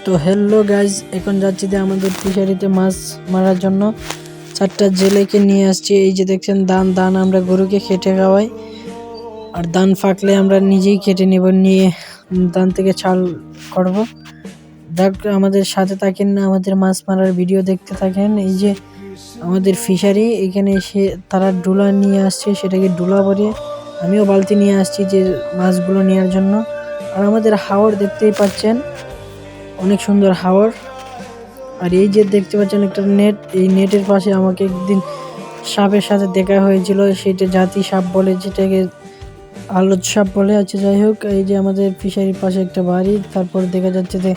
তো hello guys, এখন যাচ্ছি যে আমাদের ফিশারিতে মাছ মারার জন্য 4টা জেলেকে নিয়ে আসছি। এই যে দেখছেন দান আমরা গরুকে খেটে খাওয়াই, আর দান ফাঁকলে আমরা নিজেই কেটে নেব, নিয়ে দান থেকে ছাল করব। দেখ আমাদের সাথে থাকেন, আমাদের মাছ মারার ভিডিও দেখতে থাকেন। এই যে আমাদের ফিশারি, এখানে এসে তারা ডুলা নিয়ে আসছে, সেটাকে ডুলা ভরে আমিও বালতি নিয়ে আসছি যে মাছগুলো নেওয়ার জন্য। আর আমাদের হাওর দেখতেই পাচ্ছেন, অনেক সুন্দর হাওর। আর এই যে দেখতে পাচ্ছেন একটা নেট, এই নেটের পাশে আমাকে একদিন সাপের সাথে দেখা হয়েছিল, সেটা জাতি সাপ বলে, যেটাকে আলোচ সাপ বলে। আচ্ছা যাই হোক, এই যে আমাদের ফিশারির পাশে একটা বাড়ি, তারপর দেখা যাচ্ছে যে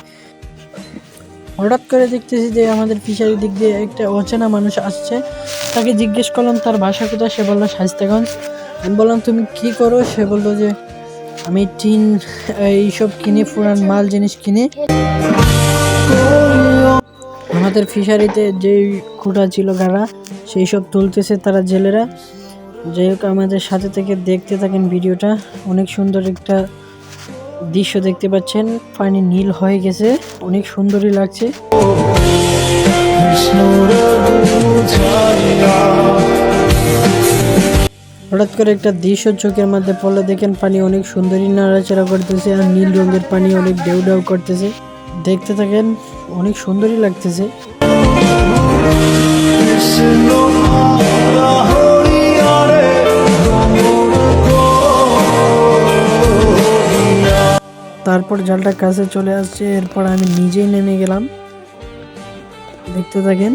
হঠাৎ করে দেখতেছি যে আমাদের ফিশারির দিক দিয়ে একটা অচেনা মানুষ আসছে। তাকে জিজ্ঞেস করলাম তার বাসা কোথায়, সে বললো শায়েস্তাগঞ্জ। আমি বললাম তুমি কি করো, সে বললো যে আমি টিন এইসব কিনে, পুরান মাল জিনিস কিনে। আমাদের ফিশারিতে যে খুঁটা ছিল গাড়া, সেই সব তুলতেছে তারা জেলেরা। যাই হোক, আমাদের সাথে থেকে দেখতে থাকেন ভিডিওটা। অনেক সুন্দর একটা দৃশ্য দেখতে পাচ্ছেন, পানি নীল হয়ে গেছে, অনেক সুন্দরই লাগছে। হঠাৎ করে একটা দৃশ্য চোখের মধ্যে পড়লে দেখেন, পানি অনেক সুন্দরই নাড়াচাড়া করতেছে, আর নীল রঙের পানি অনেক ঢেউ ঢেউ করতেছে। দেখতে থাকেন, অনেক সুন্দরই লাগতেছে। তারপর জালটা কাছে চলে আসছে, এরপর আমি নিজেই নেমে গেলাম, দেখতে থাকেন।